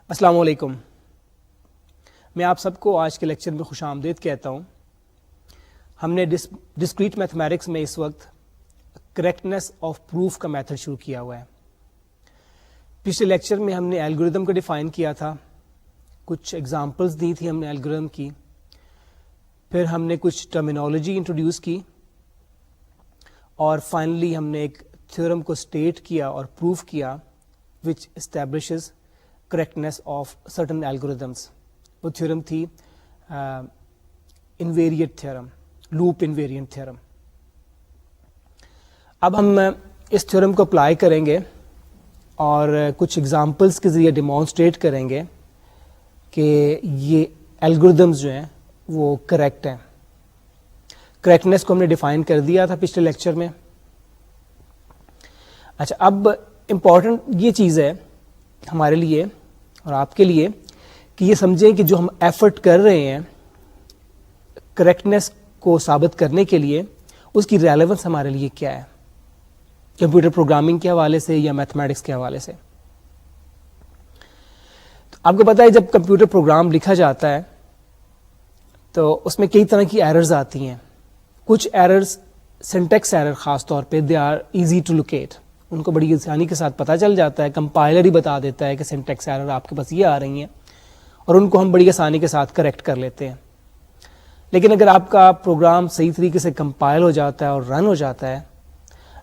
السلام علیکم. میں آپ سب کو آج کے لیکچر میں خوش آمدید کہتا ہوں. ہم نے ڈسکریٹ میتھمیٹکس میں اس وقت کریکٹنیس آف پروف کا میتھڈ شروع کیا ہوا ہے. پچھلے لیکچر میں ہم نے الگوریدم کو ڈیفائن کیا تھا, کچھ ایگزامپلس دی تھی ہم نے الگوریدم کی, پھر ہم نے کچھ ٹرمینالوجی انٹروڈیوس کی, اور فائنلی ہم نے ایک تھیورم کو اسٹیٹ کیا اور پروف کیا which establishes correctness of certain algorithms. وہ تھیورم تھی invariant theorem, loop invariant theorem. اب ہم اس تھیورم کو اپلائی کریں گے اور کچھ ایگزامپلس کے ذریعے ڈیمانسٹریٹ کریں گے کہ یہ الگوریدمز جو ہیں وہ کریکٹ ہیں. کریکٹنیس کو ہم نے ڈیفائن کر دیا تھا پچھلے لیکچر میں. اچھا, اب امپورٹنٹ یہ چیز ہے ہمارے لیے اور آپ کے لیے کہ یہ سمجھیں کہ جو ہم ایفرٹ کر رہے ہیں کریکٹنیس کو ثابت کرنے کے لیے, اس کی ریلیونس ہمارے لیے کیا ہے, کمپیوٹر پروگرامنگ کے حوالے سے یا میتھمیٹکس کے حوالے سے. تو آپ کو پتا ہے جب کمپیوٹر پروگرام لکھا جاتا ہے تو اس میں کئی طرح کی ایررز آتی ہیں. کچھ ایررز سنٹیکس ایرر خاص طور پہ they are easy to locate, ان کو بڑی آسانی کے ساتھ پتہ چل جاتا ہے. کمپائلر ہی بتا دیتا ہے کہ سنٹیکس ایرر آپ کے پاس یہ آ رہی ہیں, اور ان کو ہم بڑی آسانی کے ساتھ کریکٹ کر لیتے ہیں. لیکن اگر آپ کا پروگرام صحیح طریقے سے کمپائل ہو جاتا ہے اور رن ہو جاتا ہے,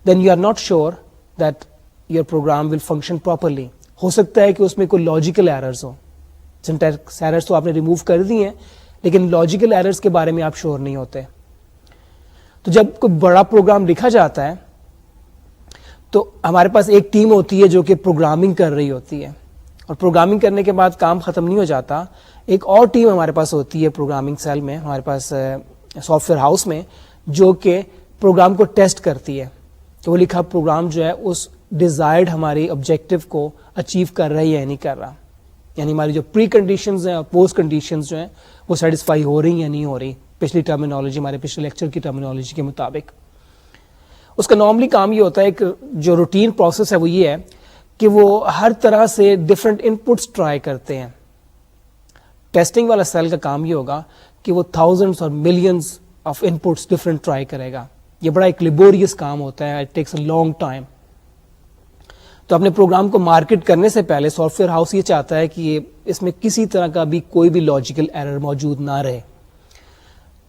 then you are not sure that your program will function properly. ہو سکتا ہے کہ اس میں کوئی لاجیکل ایررز ہو. سنٹیکس ایررز تو آپ نے ریموو کر دی ہیں, لیکن لاجیکل ایررز کے بارے میں آپ شیور نہیں ہوتے. تو جب کوئی بڑا پروگرام لکھا جاتا ہے تو ہمارے پاس ایک ٹیم ہوتی ہے جو کہ پروگرامنگ کر رہی ہوتی ہے, اور پروگرامنگ کرنے کے بعد کام ختم نہیں ہو جاتا. ایک اور ٹیم ہمارے پاس ہوتی ہے پروگرامنگ سیل میں, ہمارے پاس سافٹ ویئر ہاؤس میں, جو کہ پروگرام کو ٹیسٹ کرتی ہے کہ وہ لکھا پروگرام جو ہے اس ڈیزائرڈ ہماری آبجیکٹو کو اچیو کر رہا ہے یا نہیں کر رہا. یعنی ہماری جو پری کنڈیشنز ہیں اور پوسٹ کنڈیشنز جو ہیں وہ سیٹسفائی ہو رہی یا نہیں ہو رہی, پچھلی ٹرمینالوجی, ہمارے پچھلے لیکچر کی ٹرمینالوجی کے مطابق. اس کا نارملی کام یہ ہوتا ہے, ایک جو روٹین پروسیس ہے وہ یہ ہے کہ وہ ہر طرح سے ڈفرینٹ ان پٹس ٹرائی کرتے ہیں. ٹیسٹنگ والا سیل کا کام یہ ہوگا کہ وہ تھاؤزنڈس اور millions of inputs different try کرے گا. یہ بڑا ایک لیبوریس کام ہوتا ہے, it takes a long time. تو اپنے پروگرام کو مارکیٹ کرنے سے پہلے سافٹ ویئر ہاؤس یہ چاہتا ہے کہ اس میں کسی طرح کا بھی کوئی بھی لاجیکل ایرر موجود نہ رہے.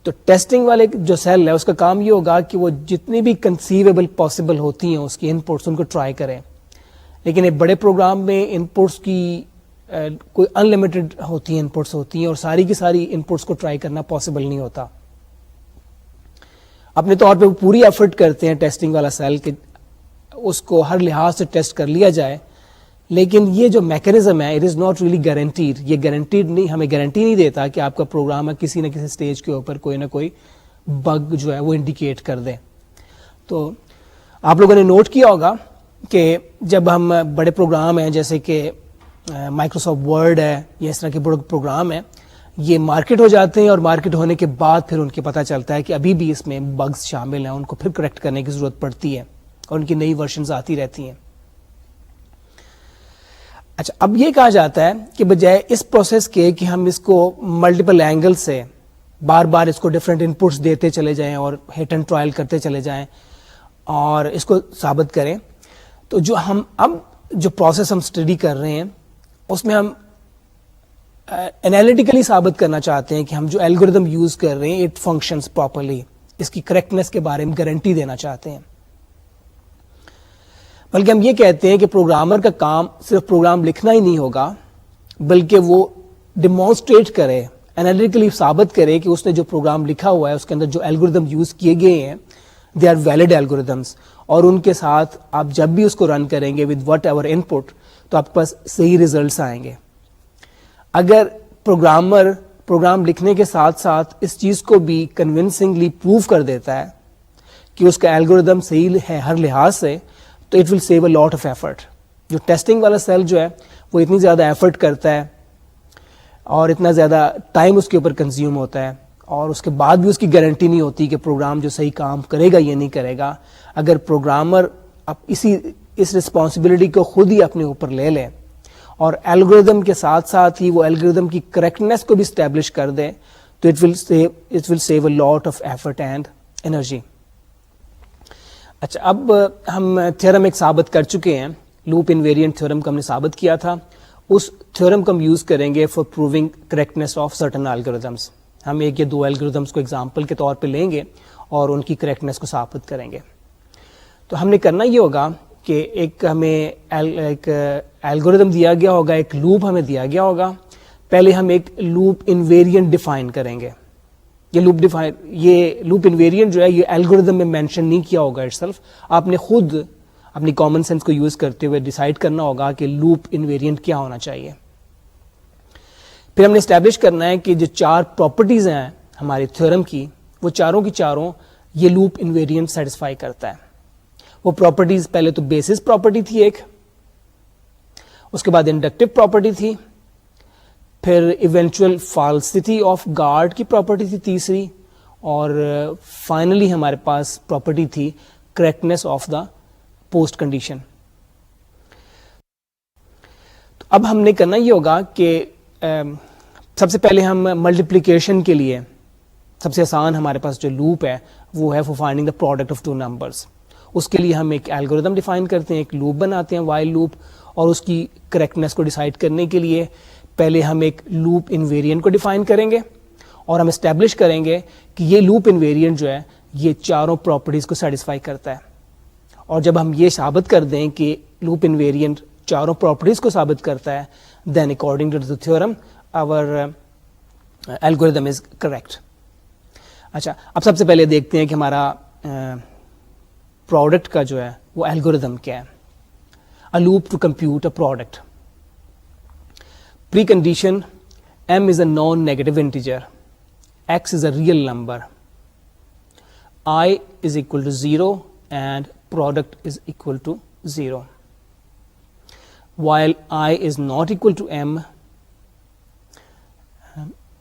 تو ٹیسٹنگ والے جو سیل ہے اس کا کام یہ ہوگا کہ وہ جتنی بھی کنسیویبل پاسبل ہوتی ہیں اس کی ان پٹس, ان کو ٹرائی کریں. لیکن ایک بڑے پروگرام میں ان پٹس کی کوئی ان لمیٹڈ ہوتی ہیں, ان پٹس ہوتی ہیں, اور ساری کی ساری ان پٹس کو ٹرائی کرنا پاسبل نہیں ہوتا. اپنے طور پہ وہ پوری ایفرٹ کرتے ہیں ٹیسٹنگ والا سیل کہ اس کو ہر لحاظ سے ٹیسٹ کر لیا جائے, لیکن یہ جو میکینزم ہے it is not really guaranteed. یہ گارنٹیڈ نہیں, ہمیں گارنٹی نہیں دیتا کہ آپ کا پروگرام کسی نہ کسی سٹیج کے اوپر کوئی نہ کوئی بگ جو ہے وہ انڈیکیٹ کر دے. تو آپ لوگوں نے نوٹ کیا ہوگا کہ جب ہم بڑے پروگرام ہیں جیسے کہ مائکروسافٹ ورڈ ہے یا اس طرح کے بڑے پروگرام ہیں, یہ مارکیٹ ہو جاتے ہیں, اور مارکیٹ ہونے کے بعد پھر ان کے پتہ چلتا ہے کہ ابھی بھی اس میں بگز شامل ہیں, ان کو پھر کریکٹ کرنے کی ضرورت پڑتی ہے, اور ان کی نئی ورژنز آتی رہتی ہیں. اچھا, اب یہ کہا جاتا ہے کہ بجائے اس پروسیس کے کہ ہم اس کو ملٹیپل اینگل سے بار بار اس کو ڈفرینٹ ان پٹس دیتے چلے جائیں اور ہٹ اینڈ ٹرائل کرتے چلے جائیں اور اس کو ثابت کریں, تو جو ہم اب جو پروسیس ہم اسٹڈی کر رہے ہیں اس میں ہم انالیٹیکلی ثابت کرنا چاہتے ہیں کہ ہم جو الگوریدم یوز کر رہے ہیں اٹ فنکشنز پراپرلی, اس کی کریکٹنیس کے بارے میں گارنٹی دینا چاہتے ہیں. بلکہ ہم یہ کہتے ہیں کہ پروگرامر کا کام صرف پروگرام لکھنا ہی نہیں ہوگا, بلکہ وہ ڈیمانسٹریٹ کرے, انالیٹیکلی ثابت کرے کہ اس نے جو پروگرام لکھا ہوا ہے اس کے اندر جو الگوریدم یوز کیے گئے ہیں دے آر ویلڈ الگوریدمس, اور ان کے ساتھ آپ جب بھی اس کو رن کریں گے ود وٹ ایور ان پٹ تو آپ کے پاس صحیح ریزلٹس آئیں گے. اگر پروگرامر پروگرام لکھنے کے ساتھ ساتھ اس چیز کو بھی کنونسنگلی پروو کر دیتا ہے کہ اس کا الگوریدم صحیح ہے ہر لحاظ سے, تو it will save a lot of effort. جو ٹیسٹنگ والا سیل جو ہے وہ اتنی زیادہ ایفرٹ کرتا ہے اور اتنا زیادہ ٹائم اس کے اوپر کنزیوم ہوتا ہے, اور اس کے بعد بھی اس کی گارنٹی نہیں ہوتی کہ پروگرام جو صحیح کام کرے گا یا نہیں کرے گا. اگر پروگرامر اب اس رسپانسبلٹی کو خود ہی اپنے اوپر لے لے اور الگوریدم کے ساتھ ساتھ ہی وہ الگوریدم کی کریکٹنیس کو بھی اسٹیبلش کر دیں تو it will save a lot of effort and energy. اچھا, اب ہم تھیورم ایک ثابت کر چکے ہیں, لوپ انویرینٹ تھیورم کو ہم نے ثابت کیا تھا. اس تھیورم کو ہم یوز کریں گے for proving correctness of certain algorithms. ہم ایک یا دو الگوریدمس کو ایگزامپل کے طور پہ لیں گے اور ان کی کریکٹنیس کو ثابت کریں گے. تو ہم نے کرنا یہ ہوگا کہ ایک ہمیں ایک الگوریدم دیا گیا ہوگا, ایک لوپ ہمیں دیا گیا ہوگا. پہلے ہم ایک لوپ انویرینٹ ڈیفائن کریں گے. یہ لوپ انویرینٹ جو ہے یہ الگوریدم میں مینشن نہیں کیا ہوگا اٹ سیلف. آپ نے خود اپنی کامن سینس کو یوز کرتے ہوئے ڈیسائیڈ کرنا ہوگا کہ لوپ انویرینٹ کیا ہونا چاہیے. پھر ہم نے اسٹیبلش کرنا ہے کہ جو 4 پراپرٹیز ہیں ہمارے تھیورم کی, وہ چاروں کی چاروں یہ لوپ انویرینٹ سیٹسفائی کرتا ہے. وہ پراپرٹیز پہلے تو بیسس پراپرٹی تھی ایک, اس کے بعد انڈکٹیو پراپرٹی تھی, پھر ایونچوئل فالسٹی آف گارڈ کی پراپرٹی تھی تیسری, اور فائنلی ہمارے پاس پراپرٹی تھی correctness of the post condition. تو اب ہم نے کرنا یہ ہوگا کہ سب سے پہلے ہم ملٹیپلیکیشن کے لیے سب سے آسان ہمارے پاس جو لوپ ہے وہ ہے for finding the product of 2 numbers. اس کے لیے ہم ایک الگوریدم ڈیفائن کرتے ہیں, ایک لوپ بناتے ہیں وائل لوپ, اور اس کی کریکٹنیس کو ڈیسائیڈ کرنے کے لیے پہلے ہم ایک لوپ انویرینٹ کو ڈیفائن کریں گے اور ہم اسٹیبلش کریں گے کہ یہ لوپ انویرینٹ جو ہے یہ چاروں پراپرٹیز کو سیٹسفائی کرتا ہے. اور جب ہم یہ ثابت کر دیں کہ لوپ انویرینٹ چاروں پراپرٹیز کو ثابت کرتا ہے, then according to the theorem our algorithm is correct. اچھا, اب سب سے پہلے دیکھتے ہیں کہ ہمارا پروڈکٹ کا جو ہے وہ الگوریدم کیا ہے. A loop to compute a product. Precondition: m is a non-negative integer, x is a real number, I is equal to 0 and product is equal to 0. While I is not equal to m,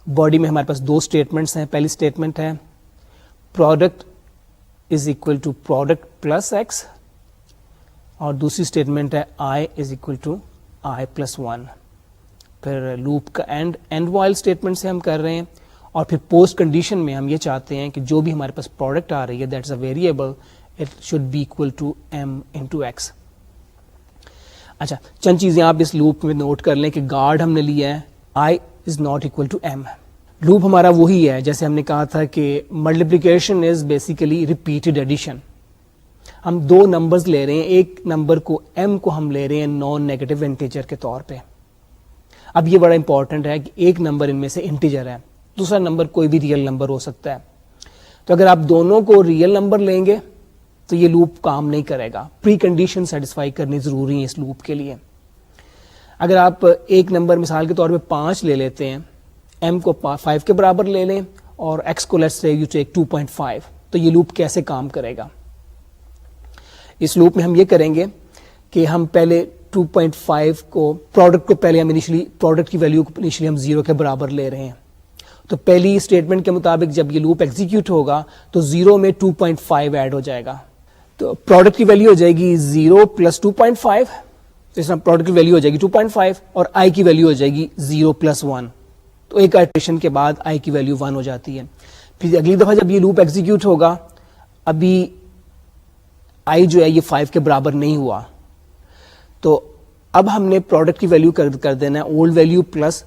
body میں ہمارے پاس 2 statements ہیں. پہلی statement ہے product is equal to product plus x, اور دوسری statement ہے i is equal to i plus 1. پھر لوپ کا اینڈ وائل اسٹیٹمنٹ سے ہم کر رہے ہیں, اور پھر پوسٹ کنڈیشن میں ہم یہ چاہتے ہیں کہ جو بھی ہمارے پاس پروڈکٹ آ رہی ہے that is a variable, it should be equal to M into x. اچھا, چند چیزیں آپ اس لوپ میں نوٹ کر لیں کہ گارڈ ہم نے لیا ہے i is not equal to m. Loop ہمارا وہی ہے جیسے ہم نے کہا تھا کہ multiplication is basically repeated addition. ہم 2 نمبرز لے رہے ہیں, ایک نمبر کو ایم کو ہم لے رہے ہیں نان نیگیٹو انٹیجر کے طور پہ. اب یہ بڑا امپورٹنٹ ہے کہ ایک نمبر ان میں سے انٹیجر ہے, دوسرا نمبر کوئی بھی ریئل نمبر ہو سکتا ہے. تو اگر آپ دونوں کو ریئل نمبر لیں گے تو یہ لوپ کام نہیں کرے گا. پری کنڈیشن سیٹسفائی کرنی ضروری ہے اس لوپ کے لیے. اگر آپ ایک نمبر مثال کے طور پہ 5 لے لیتے ہیں, m کو 5 کے برابر لے لیں اور x کو لیٹس سے یو ٹیک 2.5, تو یہ لوپ کیسے کام کرے گا؟ اس لوپ میں ہم یہ کریں گے کہ ہم پہلے 2.5 کو پروڈکٹ کو پہلے ہم انیشلی پروڈکٹ کی ویلیو کو انیشلی ہم 0 کے برابر لے رہے ہیں. تو پہلی اسٹیٹمنٹ کے مطابق جب یہ لوپ ایگزیکیوٹ ہوگا تو 0 میں 2.5 ایڈ ہو جائے گا, تو پروڈکٹ کی ویلیو ہو جائے گی 0 پلس 2.5. تو اس طرح پروڈکٹ کی ویلیو ہو جائے گی 2.5 اور آئی کی ویلیو ہو جائے گی 0 پلس 1. تو ایک آئٹریشن کے بعد آئی کی ویلیو 1 ہو جاتی ہے. پھر اگلی دفعہ جب یہ لوپ ایگزیکیوٹ ہوگا, ابھی آئی جو ہے یہ 5 کے برابر نہیں ہوا, تو اب ہم نے پروڈکٹ کی ویلیو کر دینا ہے اولڈ ویلیو پلس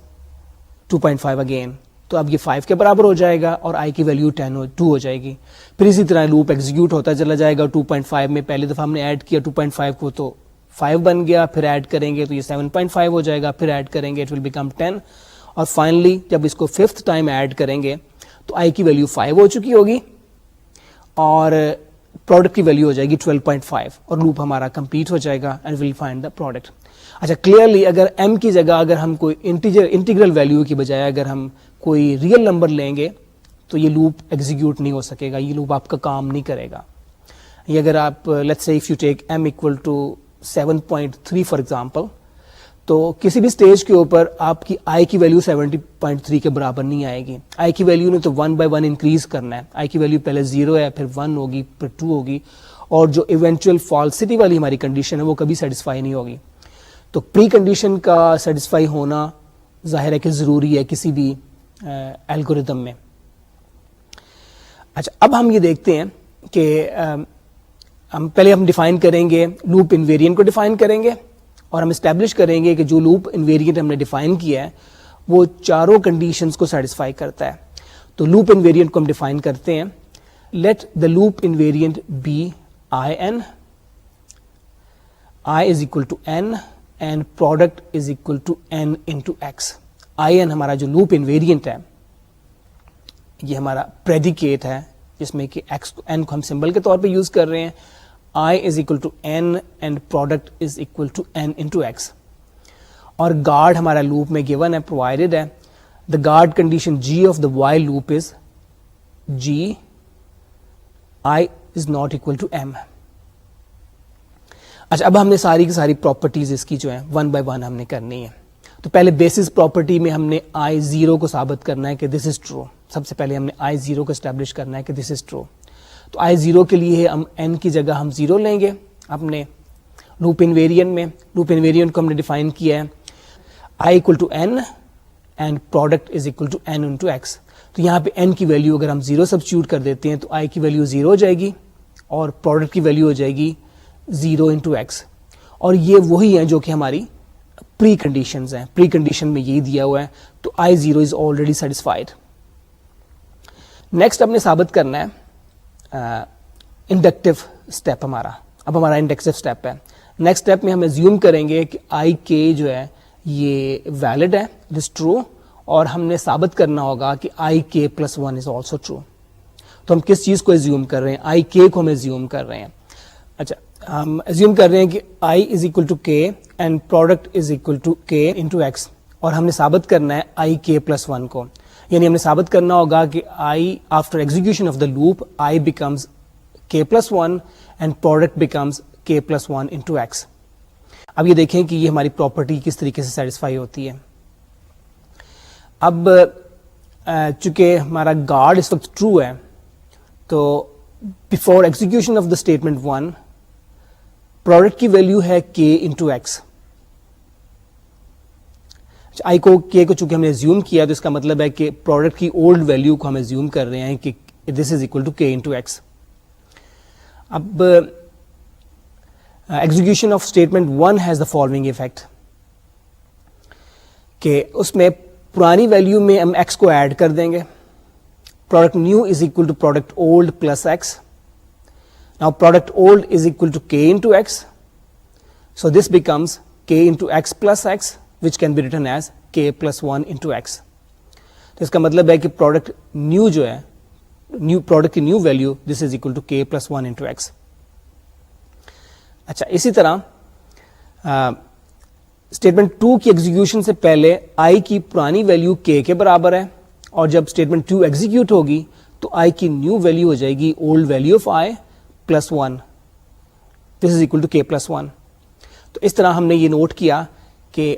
2.5 اگین, تو اب یہ 5 کے برابر ہو جائے گا اور آئی کی ویلیو 2 ہو جائے گی. پھر اسی طرح لوپ ایگزیکیوٹ ہوتا چلا جائے گا. 2.5 میں پہلی دفعہ ہم نے ایڈ کیا 2.5 کو تو 5 بن گیا, پھر ایڈ کریں گے تو یہ 7.5 ہو جائے گا, پھر ایڈ کریں گے اٹ ول بیکم 10, اور فائنلی جب اس کو 5th ٹائم ایڈ کریں گے تو آئی کی ویلیو 5 ہو چکی ہوگی اور پروڈکٹ کی ویلیو ہو جائے گی 12.5, اور لوپ ہمارا کمپلیٹ ہو جائے گا and we'll find the product. اچھا, کلیئرلی اگر ایم کی جگہ اگر ہم کوئی انٹیگرل ویلیو کی بجائے اگر ہم کوئی ریئل نمبر لیں گے تو یہ لوپ ایگزیکیوٹ نہیں ہو سکے گا, یہ لوپ آپ کا کام نہیں کرے گا. یہ اگر آپ لیٹس سے if you take M equal to 7.3 for example, تو کسی بھی اسٹیج کے اوپر آپ کی آئی کی ویلیو 70.3 کے برابر نہیں آئے گی. آئی کی ویلیو نے تو 1 by 1 انکریز کرنا ہے. آئی کی ویلیو پہلے 0 ہے, پھر 1 ہوگی, پھر 2 ہوگی, اور جو ایونچوئل فالسٹی والی ہماری کنڈیشن ہے وہ کبھی سیٹسفائی نہیں ہوگی. تو پری کنڈیشن کا سیٹسفائی ہونا ظاہر ہے کہ ضروری ہے کسی بھی الگوریدم میں. اچھا اب ہم یہ دیکھتے ہیں کہ ہم ڈیفائن کریں گے لوپ انویرینٹ کو ڈیفائن کریں گے, اور ہم اسٹیبلش کریں گے کہ جو لوپ انویرینٹ ہم نے ڈیفائن کیا ہے وہ چاروں کنڈیشنز کو سیٹسفائی کرتا ہے. تو لوپ انویرینٹ کو ہم ڈیفائن کرتے ہیں, let the loop invariant be I N, I is equal to N and product is equal to N into x. I N ہمارا جو لوپ انویرینٹ ہے یہ ہمارا پریڈیکیٹ ہے جس میں کہ ایکس این کو ہم سمبل کے طور پہ یوز کر رہے ہیں. I is equal to N and product is equal to N into x. اور گارڈ ہمارا لوپ میں گیون ہے, پرووائڈیڈ ہے. The guard condition G of the while loop is G i is not equal to m. اچھا اب ہم نے ساری کی ساری پراپرٹیز اس کی جو ہے ون بائی ون ہم نے کرنی ہے. تو پہلے بیسس پراپرٹی میں ہم نے آئی زیرو کو ثابت کرنا ہے کہ دس از ٹرو. سب سے پہلے ہم نے آئی زیرو کو اسٹیبلش کرنا ہے کہ دس از ٹرو. تو آئی زیرو کے لیے ہم این کی جگہ ہم زیرو لیں گے اپنے لوپ انویرینٹ میں. لوپ انویرینٹ کو ہم نے ڈیفائن کیا ہے i equal to N and product is equal to N into x. تو یہاں پہ این کی ویلیو اگر ہم زیرو سبسٹیوٹ کر دیتے ہیں تو آئی کی ویلیو زیرو ہو جائے گی اور پروڈکٹ کی ویلیو ہو جائے گی زیرو انٹو ایکس. اور یہ وہی ہیں جو کہ ہماری پری کنڈیشنز ہیں. پری کنڈیشن میں یہی دیا ہوا ہے. تو i zero is already satisfied. Next ہم نے ثابت کرنا ہے انڈکٹیو اسٹیپ ہمارا. اب ہمارا انڈکٹیو اسٹیپ ہے. نیکسٹ اسٹیپ میں ہم ایزیوم کریں گے کہ آئی کے جو ہے یہ ویلڈ ہے, اٹ از ٹرو, اور ہم نے ثابت کرنا ہوگا کہ آئی k plus one is also true. تو ہم کس چیز کو ایزیوم کر رہے ہیں؟ آئی کے کو ہم ایزیوم کر رہے ہیں. اچھا ہم ایزیوم کر رہے ہیں کہ I is equal to K and product is equal to کے انٹو ایکس, اور ہم نے ثابت کرنا ہے آئی کے پلس ون کو. یعنی ہم نے ثابت کرنا ہوگا کہ i after execution of the loop i becomes k plus one and product becomes k plus one into x. اب یہ دیکھیں کہ یہ ہماری پراپرٹی کس طریقے سے سیٹسفائی ہوتی ہے. اب چونکہ ہمارا گارڈ اس وقت ٹرو ہے تو before execution of the statement one product کی ویلیو ہے کے انٹو ایکس. آئی کو کے کو چونکہ ہم نے ایزیوم کیا تو اس کا مطلب ہے کہ پروڈکٹ کی اولڈ ویلیو کو ہم ایزیوم کر رہے ہیں کہ دس از اکول ٹو کے انٹو ایکس. اب execution of statement one has the following effect کہ اس میں پرانی ویلیو میں ہم ایکس کو ایڈ کر دیں گے. Product new is equal to product old plus x. Now product old is equal to کے into x, so this becomes k into x plus x which can be written as k plus 1 into x. تو اس کا مطلب ہے کہ product new جو ہے new product کی new value this is equal to K plus 1 into x. اچھا اسی طرح اسٹیٹمنٹ 2 کی ایگزیکیوشن سے پہلے آئی کی پرانی ویلیو کے برابر ہے, اور جب اسٹیٹمنٹ 2 ایگزیکیوٹ ہوگی تو آئی کی نیو ویلیو ہو جائے گی old value of I plus 1, this is equal to K plus 1. تو اس طرح ہم نے یہ نوٹ کیا کہ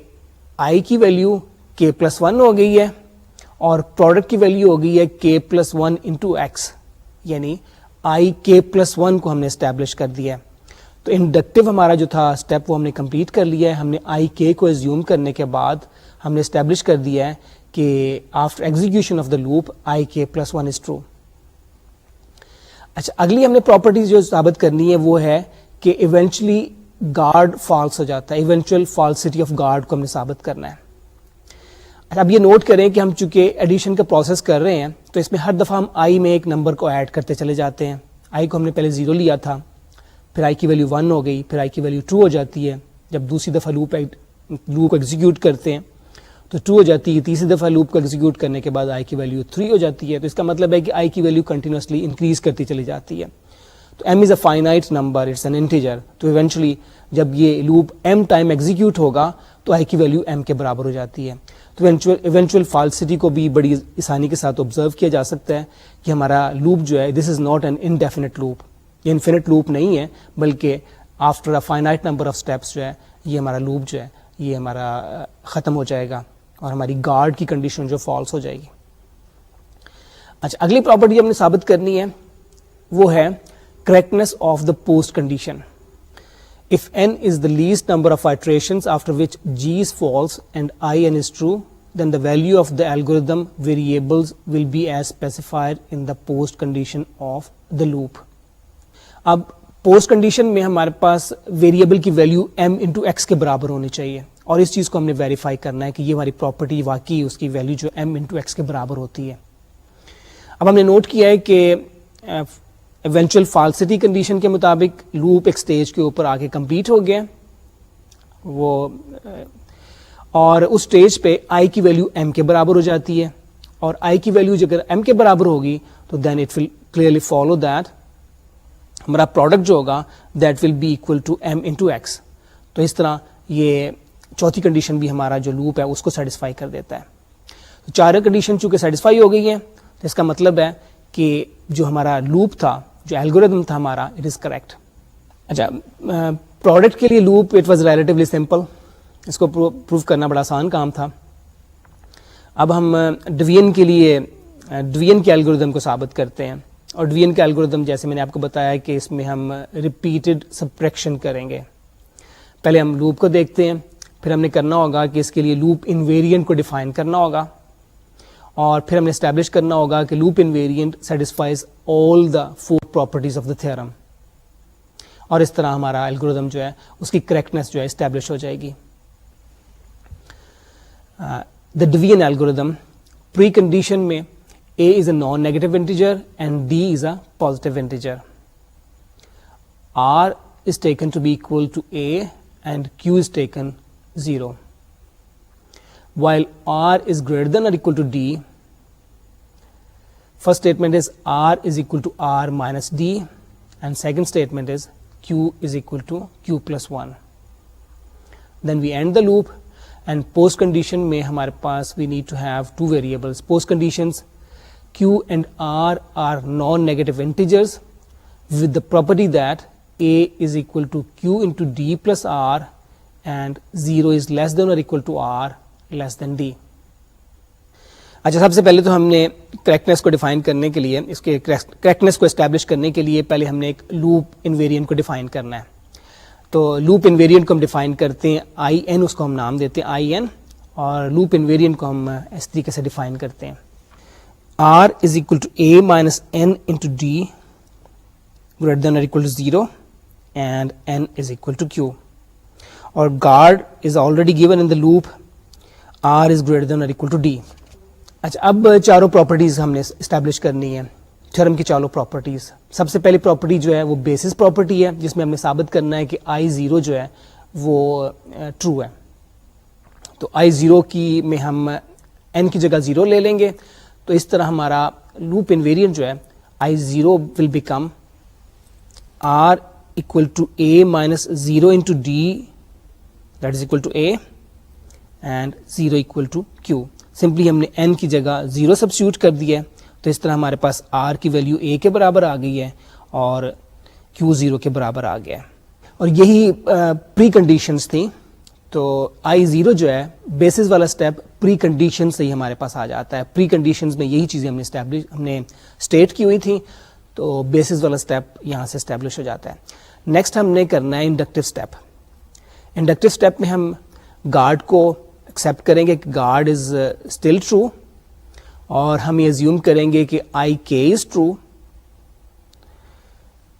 آئی کی ویلیو کے پلس ون ہو گئی ہے اور پروڈکٹ کی ویلیو ہو گئی ہے کے پلس ون انٹو ایکس, یعنی آئی کے پلس ون کو ہم نے اسٹیبلش کر دیا ہے. تو انڈکٹیو ہمارا جو تھا اسٹیپ وہ ہم نے کمپلیٹ کر لیا ہے. ہم نے آئی کے کو ایزیوم کرنے کے بعد ہم نے اسٹیبلش کر دیا ہے کہ after execution of the loop i k plus one is true. اچھا اگلی ہم نے پراپرٹیز جو ثابت کرنی ہے وہ ہے کہ ایونچولی گارڈ فالس ہو جاتا ہے. ایونچوئل فالسٹی آف گارڈ کو ہم نے ثابت کرنا ہے. اب یہ نوٹ کریں کہ ہم چونکہ ایڈیشن کا پروسیس کر رہے ہیں تو اس میں ہر دفعہ ہم آئی میں ایک نمبر کو ایڈ کرتے چلے جاتے ہیں. آئی کو ہم نے پہلے 0 لیا تھا, پھر آئی کی ویلیو 1 ہو گئی, پھر آئی کی ویلیو 2 ہو جاتی ہے. جب دوسری دفعہ لوپ کو ایگزیکیوٹ کرتے ہیں تو 2 ہو جاتی ہے. تیسری دفعہ لوپ کو ایگزیکیوٹ کرنے کے بعد آئی کی ویلیو 3 ہو جاتی ہے. تو اس کا مطلب ہے کہ آئی کی ویلیو کنٹینیوسلی انکریز کرتی چلی جاتی ہے. تو m is a finite number, it's an integer. تو ایونچولی جب یہ لوپ m ٹائم ایگزیکیوٹ ہوگا تو i کی ویلیو m کے برابر ہو جاتی ہے. تو ایونچوئل فالسٹی کو بھی بڑی آسانی کے ساتھ آبزرو کیا جا سکتا ہے کہ ہمارا لوپ جو ہے this is not an indefinite loop, یہ انفینٹ لوپ نہیں ہے بلکہ after a finite number of steps جو ہے یہ ہمارا لوپ جو ہے یہ ہمارا ختم ہو جائے گا اور ہماری گارڈ کی کنڈیشن جو فالس ہو جائے گی. اچھا اگلی پراپرٹی ہم نے ثابت کرنی ہے وہ ہے correctness of the post condition. If n is the least number of iterations after which g is false and in is true, then the value of the algorithm variables will be as specified in the post condition of the loop. اب post condition میں ہمارے پاس variable کی value m into x کے برابر ہونی چاہیے, اور اس چیز کو ہم نے ویریفائی کرنا ہے کہ یہ ہماری پراپرٹی واقعی اس کی ویلیو جو m انٹو ایکس کے برابر ہوتی ہے. اب ہم نے نوٹ کیا ہے کہ ایونچوئل فالسٹی کنڈیشن کے مطابق لوپ ایک سٹیج کے اوپر آ کے کمپلیٹ ہو گیا وہ, اور اس سٹیج پہ i کی ویلیو m کے برابر ہو جاتی ہے, اور i کی ویلیو اگر m کے برابر ہوگی تو then it will clearly follow that ہمارا پروڈکٹ جو ہوگا that will be equal to m into x. تو اس طرح یہ چوتھی کنڈیشن بھی ہمارا جو لوپ ہے اس کو سیٹسفائی کر دیتا ہے. تو چاروں کنڈیشن چونکہ سیٹسفائی ہو گئی ہے تو اس کا مطلب ہے کہ جو ہمارا لوپ تھا, جو الگوریتم تھا ہمارا, اٹ از کریکٹ. اچھا, پروڈکٹ کے لیے loop it was relatively simple, اس کو پروو کرنا بڑا آسان کام تھا. اب ہم ڈوین کے لیے ڈوین کے الگوریتم کو ثابت کرتے ہیں, اور ڈوین کا الگوریتم جیسے میں نے آپ کو بتایا کہ اس میں ہم ریپیٹڈ سبٹریکشن کریں گے. پہلے ہم لوپ کو دیکھتے ہیں, پھر ہم نے کرنا ہوگا کہ اس کے لیے لوپ انویرینٹ کو ڈیفائن کرنا ہوگا, اور پھر ہم نے اسٹیبلش کرنا ہوگا کہ loop invariant satisfies all the 4 properties of the theorem, اور اس طرح ہمارا الگوریتم جو ہے اس کی کریکٹنس جو ہے اسٹیبلش ہو جائے گی. دا ڈوین الگوریتم پری کنڈیشن میں a is a non-negative integer and d is a positive integer. R is taken to be equal to a and q is taken 0. While r is greater than or equal to d, first statement is r is equal to r minus d, and second statement is q is equal to q plus 1. Then we end the loop, and post condition mein hamare paas we need to have 2 variables. Post conditions q and r are non-negative integers with the property that a is equal to q into d plus r and 0 is less than or equal to r less than d. اچھا, سب سے پہلے تو ہم نے correctness کو define کرنے کے لیے, اس کے کریکٹنس کو اسٹیبلش کرنے کے لیے پہلے ہم نے ایک لوپ انویرینٹ کو ڈیفائن کرنا ہے. تو لوپ انویرینٹ کو ہم ڈیفائن کرتے ہیں آئی این, اس کو ہم نام دیتے ہیں آئی این, اور لوپ انویرینٹ کو ہم اس طریقے سے ڈیفائن کرتے ہیں r is equal to a minus n into d greater than or equal to 0 and n is equal to q. Or guard is already given in the loop, r is greater than or equal to d. اچھا, اب چاروں properties ہم نے establish کرنی ہے, theorem کی چاروں properties. سب سے پہلی پراپرٹی جو ہے وہ بیسس پراپرٹی ہے, جس میں ہم نے ثابت کرنا ہے کہ i0 جو ہے وہ ٹرو ہے. تو i0 کی میں ہم n کی جگہ 0 لے لیں گے, تو اس طرح ہمارا لوپ انویرینٹ جو ہے i0 will become r equal to a minus 0 into d that is equal to a and 0 equal to q. Simply ہم نے n کی جگہ 0 سبسٹیوٹ کر دیا ہے, تو اس طرح ہمارے پاس r کی ویلیو a کے برابر آ گئی ہے اور q 0 کے برابر آ گیا ہے. اور یہی پری کنڈیشنز تھیں. تو i0 جو ہے بیسس والا اسٹیپ پری کنڈیشن سے ہی ہمارے پاس آ جاتا ہے. پری کنڈیشنز میں یہی چیزیں ہم نے اسٹیٹ کی ہوئی تھیں, تو بیسس والا اسٹیپ یہاں سے اسٹیبلش ہو جاتا ہے. نیکسٹ ہم نے کرنا ہے انڈکٹیو اسٹیپ. انڈکٹیو اسٹیپ میں ہم گارڈ کو ایکسیپٹ کریں گے کہ گارڈ از اسٹل ٹرو, اور ہم یہ ایزیوم کریں گے کہ آئی کے از ٹرو,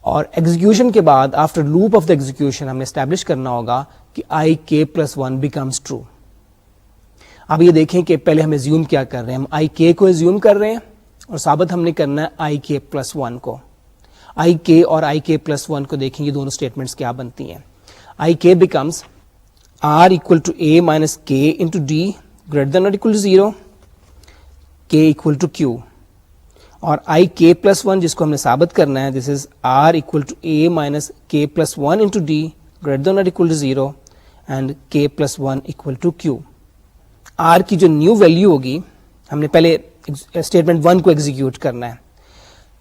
اور ایگزیکیوشن کے بعد after loop of the execution ہم نے اسٹیبلش کرنا ہوگا کہ آئی کے پلس 1 بیکمس ٹرو. اب یہ دیکھیں کہ پہلے ہم ایزیوم کیا کر رہے ہیں, ہم آئی کے کو ایزیوم کر رہے ہیں, اور ثابت ہم نے کرنا ہے آئی کے پلس 1 کو. آئی کے اور آئی کے پلس 1 کو دیکھیں گے دونوں اسٹیٹمنٹس کیا بنتی ہیں. آئی کے becomes r equal to a minus k into d greater than or equal to 0, k equal to q. اور i k plus 1 جس کو ہم نے ثابت کرنا ہے, this is r equal to a minus k plus 1 into d greater than or equal to 0 and k plus 1 equal to q. r کی جو نیو ویلیو ہوگی, ہم نے پہلے اسٹیٹمنٹ 1 کو ایگزیکیوٹ کرنا ہے,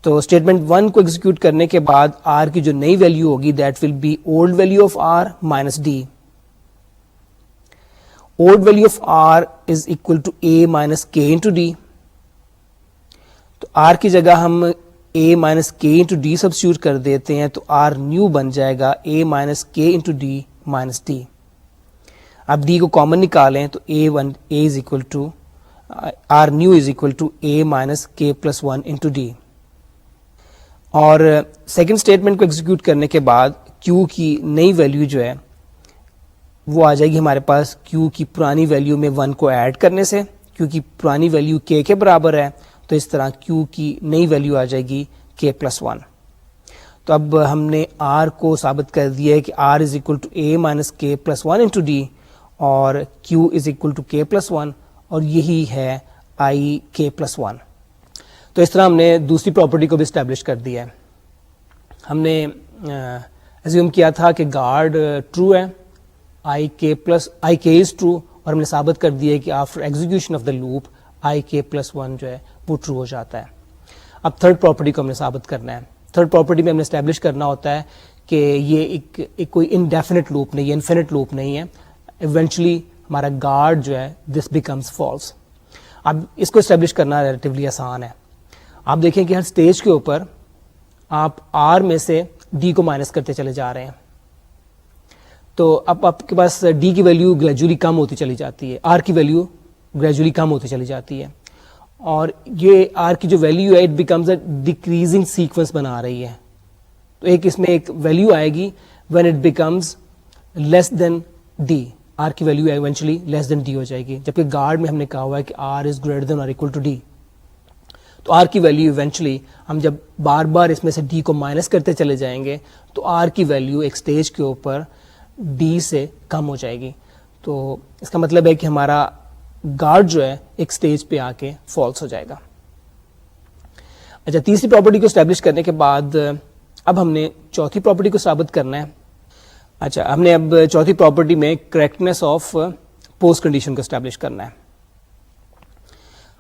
تو اسٹیٹمنٹ 1 کو ایگزیکیوٹ کرنے کے بعد r کی جو نئی ویلیو ہوگی that will be old value of r minus d. Old value of r is equal to a minus k into d. تو r کی جگہ ہم A minus K into D substitute کر دیتے ہیں تو آر نیو بن جائے گا A minus K into D minus D. اب ڈی کو کامن نکالیں تو A is equal to R new is equal to A minus K plus 1 into D. اور سیکنڈ اسٹیٹمنٹ کو ایگزیکیوٹ کرنے کے بعد Q کی نئی ویلیو جو ہے وہ آ جائے گی ہمارے پاس Q کی پرانی ویلیو میں 1 کو ایڈ کرنے سے, کیونکہ پرانی ویلیو K کے برابر ہے, تو اس طرح Q کی نئی ویلیو آ جائے گی K پلس 1. تو اب ہم نے R کو ثابت کر دیا ہے کہ R is equal to A minus K plus 1 into D اور Q is equal to K plus 1, اور یہی ہے I K پلس 1. تو اس طرح ہم نے دوسری پراپرٹی کو بھی اسٹیبلش کر دیا ہے. ہم نے ایزیوم کیا تھا کہ گارڈ ٹرو ہے, I K از ٹرو, اور ہم نے ثابت کر دیا ہے کہ after execution of the loop I K plus 1 جو ہے وہ ٹرو ہو جاتا ہے. اب تھرڈ پراپرٹی کو ہم نے ثابت کرنا ہے. تھرڈ پراپرٹی میں ہم نے اسٹیبلش کرنا ہوتا ہے کہ یہ ایک کوئی انڈیفینٹ لوپ نہیں ہے, انفینٹ لوپ نہیں ہے. ایونچولی ہمارا گارڈ جو ہے دس بیکمس فالس. اب اس کو اسٹیبلش کرنا ریلیٹیولی آسان ہے. آپ دیکھیں کہ ہر اسٹیج کے اوپر آپ آر میں سے ڈی کو مائنس کرتے چلے جا رہے ہیں, تو اب آپ کے پاس ڈی کی ویلیو گریجولی کم ہوتی چلی جاتی ہے, آر کی ویلیو گریجولی کم ہوتی چلی جاتی ہے, اور یہ آر کی جو ویلیو ہے it becomes a decreasing sequence بنا رہی ہے. تو ایک اس میں ایک ویلیو آئے گی when it becomes less than D, R کی value eventually less than D ہو جائے گی, جبکہ گارڈ میں ہم نے کہا ہوا ہے کہ آر از گریٹر دین اور اکول ٹو ڈی. تو آر کی ویلیو ایونچولی ہم جب بار بار اس میں سے ڈی کو مائنس کرتے چلے جائیں گے تو آر کی ویلیو ایک سٹیج کے اوپر ڈی سے کم ہو جائے گی. تو اس کا مطلب ہے کہ ہمارا گارڈ جو ہے ایک سٹیج پہ آ کے فالس ہو جائے گا. اچھا, تیسری پراپرٹی کو اسٹیبلش کرنے کے بعد اب ہم نے چوتھی پراپرٹی کو ثابت کرنا ہے. اچھا, ہم نے اب چوتھی پراپرٹی میں کریکٹنیس آف پوسٹ کنڈیشن کو اسٹیبلش کرنا ہے.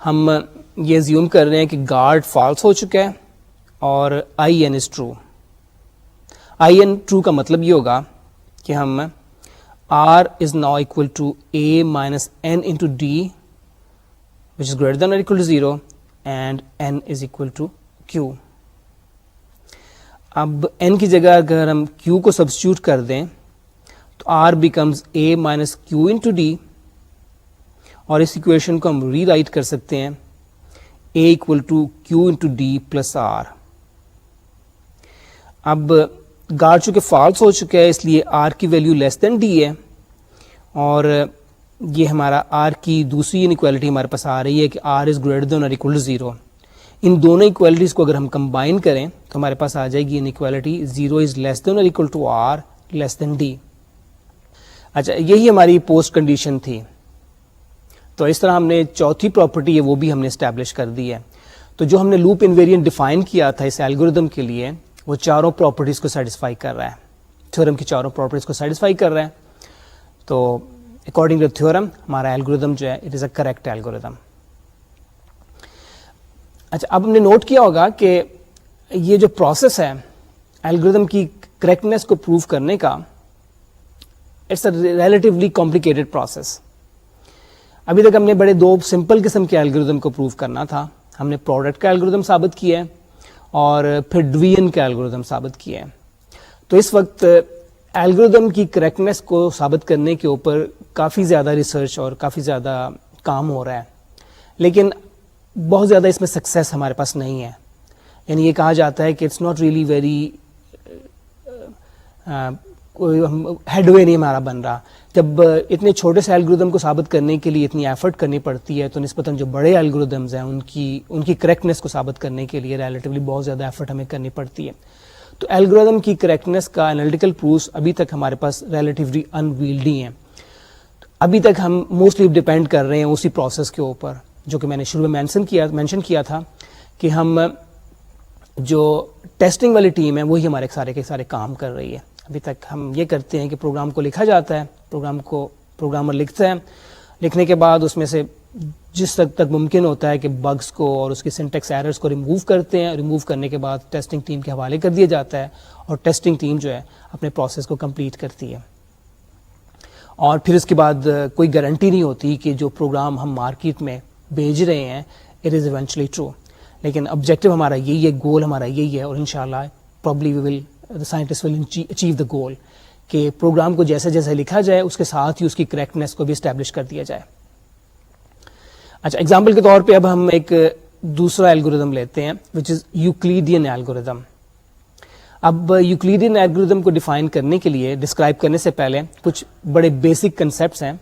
ہم یہ زیوم کر رہے ہیں کہ گارڈ فالس ہو چکا ہے اور i n is true. I n true کا مطلب یہ ہوگا کہ ہم R is now equal to A minus N into D, which is greater than or equal to 0, and N is equal to Q. اب N کی جگہ اگر ہم Q کو سبسٹیوٹ کر دیں تو R becomes A minus Q into D, اور اس ایکویشن کو ہم ری رائٹ کر سکتے ہیں A equal to Q into D plus R. اب گارڈ چونکہ فالس ہو چکا ہے اس لیے آر کی ویلیو لیس دین ڈی ہے, اور یہ ہمارا آر کی دوسری انیکویلٹی ہمارے پاس آ رہی ہے کہ آر از گریٹر دین اور اکول ٹو 0. ان دونوں ایکویلٹیز کو اگر ہم کمبائن کریں تو ہمارے پاس آ جائے گی انیکویلٹی 0 از لیس دین اور equal to R less than D. اچھا, یہی ہماری پوسٹ کنڈیشن تھی. تو اس طرح ہم نے چوتھی پراپرٹی ہے وہ بھی ہم نے اسٹیبلش کر دی ہے. تو جو ہم نے لوپ انویرینٹ ڈیفائن کیا تھا اس الگوریدم کے لیے وہ چاروں پراپرٹیز کو سیٹسفائی کر رہا ہے, تھیورم کی چاروں پراپرٹیز کو سیٹسفائی کر رہا ہے. تو اکارڈنگ ٹو تھیورم ہمارا الگوریدم جو ہے it is a correct algorithm. اچھا, اب ہم نے نوٹ کیا ہوگا کہ یہ جو پروسیس ہے الگوریدم کی کریکٹنیس کو پروو کرنے کا, it's a relatively complicated process. ابھی تک ہم نے بڑے دو سمپل قسم کے الگوریدم کو پروو کرنا تھا. ہم نے پروڈکٹ کا الگوریدم ثابت کیا ہے اور پھر ڈویژن کا الگوریدم ثابت کیا ہے. تو اس وقت الگوریدم کی کریکٹنیس کو ثابت کرنے کے اوپر کافی زیادہ ریسرچ اور کافی زیادہ کام ہو رہا ہے, لیکن بہت زیادہ اس میں سکسیس ہمارے پاس نہیں ہے. یعنی یہ کہا جاتا ہے کہ اٹس ناٹ ریئلی ویری, کوئی ہیڈ وے نہیں ہمارا بن رہا. جب اتنے چھوٹے سے الگوریدم کو ثابت کرنے کے لیے اتنی ایفرٹ کرنی پڑتی ہے تو نسبتاً جو بڑے الگوریدمز ہیں ان کی کریکٹنیس کو ثابت کرنے کے لیے ریلیٹیولی بہت زیادہ ایفرٹ ہمیں کرنی پڑتی ہے. تو الگوریدم کی کریکٹنیس کا انالیٹیکل پروفس ابھی تک ہمارے پاس ریلیٹیولی انویلڈی ہیں. ابھی تک ہم موسٹلی ڈپینڈ کر رہے ہیں اسی پروسیس کے اوپر جو کہ میں نے شروع میں مینشن کیا تھا کہ ہم جو ٹیسٹنگ والی ٹیم ہے وہی ہمارے سارے کے سارے کام کر رہی ہے. ابھی تک ہم یہ کرتے ہیں کہ پروگرام کو لکھا جاتا ہے, پروگرام کو پروگرامر لکھتا ہے, لکھنے کے بعد اس میں سے جس حد تک ممکن ہوتا ہے کہ بگس کو اور اس کی سنٹیکس ایررز کو ریموو کرتے ہیں. ریموو کرنے کے بعد ٹیسٹنگ ٹیم کے حوالے کر دیا جاتا ہے اور ٹیسٹنگ ٹیم جو ہے اپنے پروسیس کو کمپلیٹ کرتی ہے. اور پھر اس کے بعد کوئی گارنٹی نہیں ہوتی کہ جو پروگرام ہم مارکیٹ میں بھیج رہے ہیں اٹ از ایونچولی ٹرو. لیکن آبجیکٹو ہمارا یہی ہے, گول ہمارا یہی ہے, اور انشاءاللہ probably the scientists will achieve the goal کہ پروگرام کو جیسے جیسے لکھا جائے اس کے ساتھ ہی اس کی کریکٹنیس کو بھی اسٹیبلش کر دیا جائے. اچھا, ایگزامپل کے طور پہ اب ہم ایک دوسرا الگوریدم لیتے ہیں which is یوکلیڈین الگوریدم. اب یوکلیڈین الگوریدم کو ڈیفائن کرنے کے لیے, ڈسکرائب کرنے سے پہلے کچھ بڑے بیسک کنسیپٹس ہیں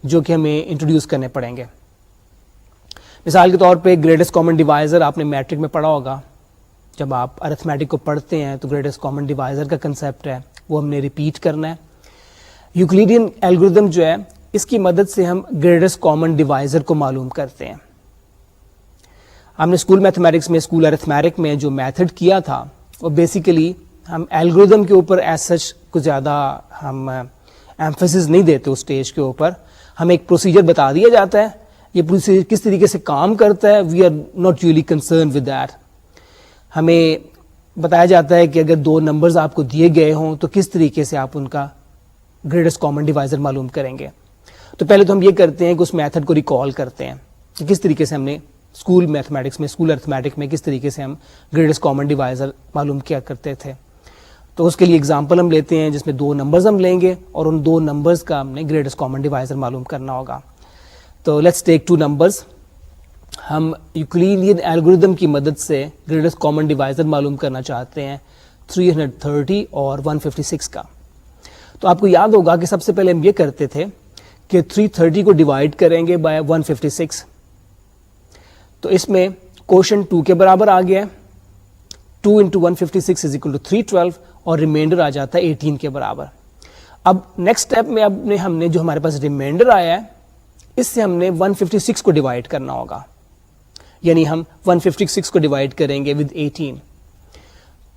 جو کہ ہمیں انٹروڈیوس کرنے پڑیں گے. مثال کے طور پہ گریٹسٹ کامن ڈیوائزر آپ نے میٹرک میں پڑھا ہوگا. جب آپ ارتھمیٹک کو پڑھتے ہیں تو گریٹسٹ کامن ڈیوائزر کا کنسیپٹ ہے وہ ہم نے ریپیٹ کرنا ہے. یوکلیڈین الگوریدم جو ہے اس کی مدد سے ہم گریٹسٹ کامن ڈیوائزر کو معلوم کرتے ہیں. ہم نے اسکول میتھمیٹکس میں, اسکول ارتھمیٹک میں جو میتھڈ کیا تھا وہ بیسیکلی ہم الگوریدم کے اوپر ایز سچ کو زیادہ ہم ایمفیسس نہیں دیتے اس اسٹیج کے اوپر. ہمیں ایک پروسیجر بتا دیا جاتا ہے, یہ پروسیجر کس طریقے سے کام کرتا ہے, we are not really concern with that. ہمیں بتایا جاتا ہے کہ اگر دو نمبرز آپ کو دیے گئے ہوں تو کس طریقے سے آپ ان کا گریٹسٹ کامن ڈیوائزر معلوم کریں گے. تو پہلے تو ہم یہ کرتے ہیں کہ اس میتھڈ کو ریکال کرتے ہیں کہ کس طریقے سے ہم نے اسکول میتھمیٹکس میں, اسکول ارتھمیٹک میں کس طریقے سے ہم گریٹسٹ کامن ڈیوائزر معلوم کیا کرتے تھے. تو اس کے لیے ایگزامپل ہم لیتے ہیں جس میں دو نمبرز ہم لیں گے اور ان دو نمبرز کا ہم نے گریٹسٹ کامن ڈیوائزر معلوم کرنا ہوگا. تو لیٹس ٹیک ٹو نمبرز. ہم یوکلیڈین الگوریدم کی مدد سے گریٹسٹ کامن ڈیوائزر معلوم کرنا چاہتے ہیں 330 اور 156 کا. تو آپ کو یاد ہوگا کہ سب سے پہلے ہم یہ کرتے تھے کہ 330 کو ڈیوائڈ کریں گے بائی 156. تو اس میں کوشنٹ 2 کے برابر آ گیا ہے, 2 into 156 is equal to 312 اور ریمائنڈر آ جاتا ہے 18 کے برابر. اب نیکسٹ اسٹیپ میں ہم نے جو ہمارے پاس ریمائنڈر آیا ہے اس سے ہم نے 156 کو ڈیوائڈ کرنا ہوگا, یعنی ہم 156 کو ڈیوائڈ کریں گے ود 18.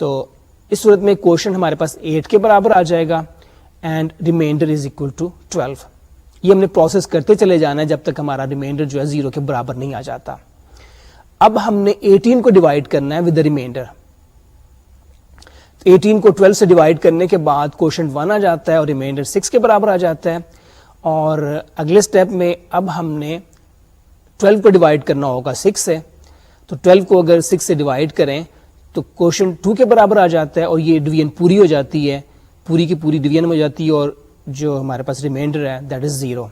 تو اس صورت میں کوشنٹ ہمارے پاس 8 کے برابر آ جائے گا and remainder is equal to 12. یہ ہم نے پروسیس کرتے چلے جانا ہے جب تک ہمارا ریمائنڈر جو ہے 0 کے برابر نہیں آ جاتا. اب ہم نے 18 کو ڈیوائڈ کرنا ہے ود دا ریمائنڈر. 18 کو 12 سے ڈیوائڈ کرنے کے بعد کوشنٹ 1 آ جاتا ہے اور ریمائنڈر 6 کے برابر آ جاتا ہے. اور اگلے اسٹیپ میں اب ہم نے 12 کو ڈیوائڈ کرنا ہوگا 6 سے. تو 12 کو اگر 6 سے ڈیوائڈ کریں تو کوشنٹ 2 کے برابر آ جاتا ہے اور یہ ڈویژن پوری ہو جاتی ہے, پوری کی پوری ڈویژن ہو جاتی ہے اور جو ہمارے پاس ریمائنڈر ہے دیٹ از 0.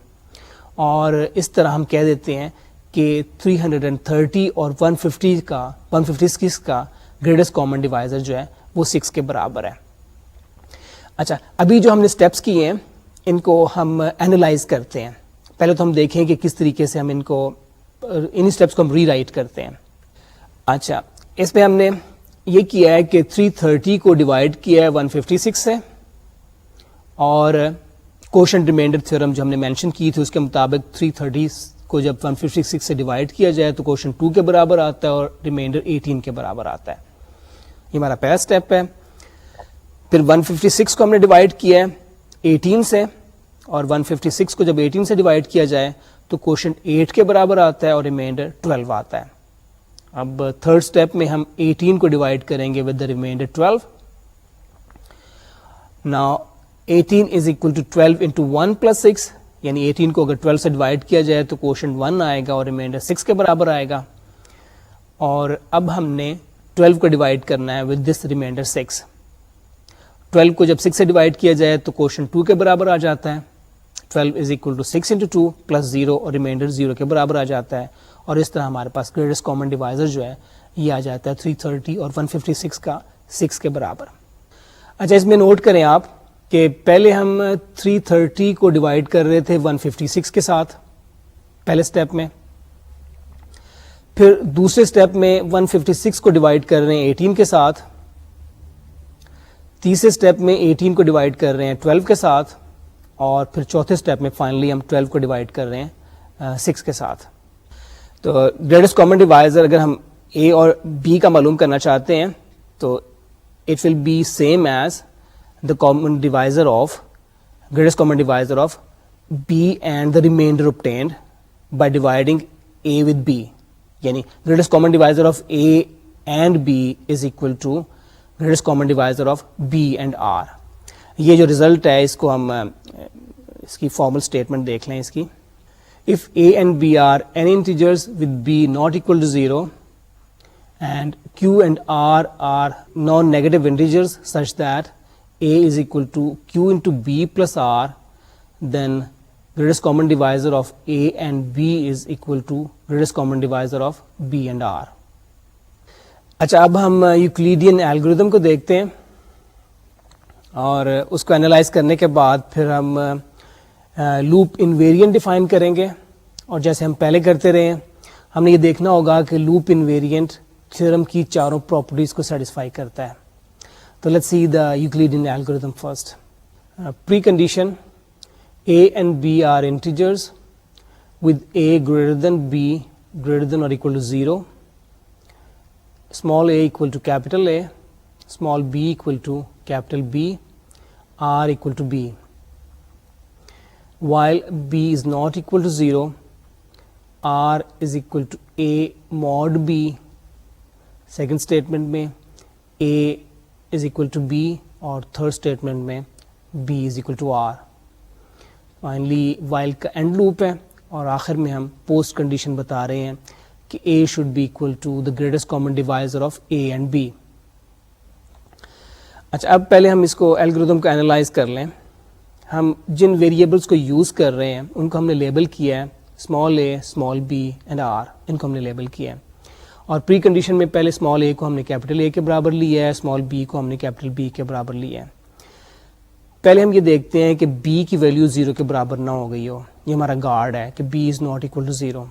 اور اس طرح ہم کہہ دیتے ہیں کہ 330 اور 156 کا گریٹسٹ کامن ڈیوائزر جو ہے وہ 6 کے برابر ہے. اچھا, ابھی جو ہم نے اسٹیپس کیے ہیں ان کو ہم اینالائز کرتے ہیں. پہلے تو ہم دیکھیں کہ کس طریقے سے ہم ان اسٹیپس کو ہم ری رائٹ کرتے ہیں. اچھا, اس میں ہم نے یہ کیا ہے کہ 330 کو ڈیوائڈ کیا ہے 156 سے اور کوشنٹ ریمائنڈر تھیورم جو ہم نے مینشن کی تھی اس کے مطابق 330 کو جب 156 سے ڈیوائڈ کیا جائے تو کوشنٹ 2 کے برابر آتا ہے اور ریمائنڈر 18 کے برابر آتا ہے. یہ ہمارا پہلا اسٹیپ ہے. پھر 156 کو ہم نے ڈیوائڈ کیا ہے 18 سے اور 156 کو جب 18 سے ڈیوائڈ کیا جائے تو کوشنٹ 8 کے برابر آتا ہے اور ریمائنڈر 12 آتا ہے. اب تھرڈ اسٹیپ میں ہم 18 کو ڈیوائڈ کریں گے with the remainder 12. Now 18 is equal to 12 into 1 plus 6, یعنی 18 کو اگر 12 سے ڈیوائڈ کیا جائے تو کوشنٹ 1 آئے گا اور ریمائنڈر 6 کے برابر آئے گا. اور اب ہم نے 12 کو ڈیوائڈ کرنا ہے ود دس ریمائنڈر 6. 12 کو جب 6 سے ڈیوائڈ کیا جائے تو کوشنٹ 2 کے برابر آ جاتا ہے. 12 is equal to 6 into 2 plus 0 اور ریمائنڈر 0 کے برابر آ جاتا ہے. اور اس طرح ہمارے پاس گریٹسٹ کامن ڈیوائزر جو ہے یہ آ جاتا ہے 330 اور 156 کا 6 کے برابر. اچھا, اس میں نوٹ کریں آپ کہ پہلے ہم 330 کو ڈیوائڈ کر رہے تھے 156 کے ساتھ پہلے اسٹیپ میں, پھر دوسرے اسٹیپ میں 156 کو ڈیوائڈ کر رہے ہیں 18 کے ساتھ, تیسرے اسٹیپ میں 18 کو ڈیوائڈ کر رہے ہیں 12 کے ساتھ, اور پھر چوتھے اسٹیپ میں فائنلی ہم 12 کو ڈیوائڈ کر رہے ہیں 6 کے ساتھ. تو گریٹسٹ کامن ڈیوائزر اگر ہم A اور B کا معلوم کرنا چاہتے ہیں تو it will be same as the common divisor of greatest common divisor of B and the remainder obtained by dividing A with B. یعنی greatest common divisor of A and B is equal to greatest common divisor of B and R. یہ جو result ہے اس کو ہم اس کی formal statement دیکھ لیں اس کی. If A and B are n integers with B not equal to 0, and Q and R are non-negative integers such that A is equal to Q into B plus R, then greatest common divisor of A and B is equal to greatest common divisor of B and R. اچھا اب ہم Euclidean algorithm کو دیکھتے ہیں اور اس کو analyse کرنے کے بعد پھر ہم لوپ انویرینٹ ڈیفائن کریں گے. اور جیسے ہم پہلے کرتے رہے ہیں ہم نے یہ دیکھنا ہوگا کہ لوپ انویرینٹ تھیورم کی چاروں پراپرٹیز کو سیٹسفائی کرتا ہے. تو let's see the Euclidean algorithm first. Precondition A and B are integers with A greater than B greater than or equal to 0, small a equal to capital A, small b equal to capital B, R equal to B. While B is not equal to 0, R is equal to A mod B. Second statement میں A is equal to B اور third statement میں B is equal to R. Finally while کا end loop ہے اور آخر میں ہم post condition بتا رہے ہیں کہ A should be equal to the greatest common divisor of A and B. اچھا اب پہلے ہم اس کو الگوریتھم کو انالائز کر لیں. ہم جن ویریبلس کو یوز کر رہے ہیں ان کو ہم نے لیبل کیا ہے small a small b and r. ان کو ہم نے لیبل کیا ہے اور پری کنڈیشن میں پہلے اسمال اے کو ہم نے کیپٹل اے کے برابر لیا ہے, اسمال بی کو ہم نے کیپٹل بی کے برابر لیا ہے. پہلے ہم یہ دیکھتے ہیں کہ بی کی ویلیو 0 کے برابر نہ ہو گئی ہو. یہ ہمارا گارڈ ہے کہ B is not equal to 0.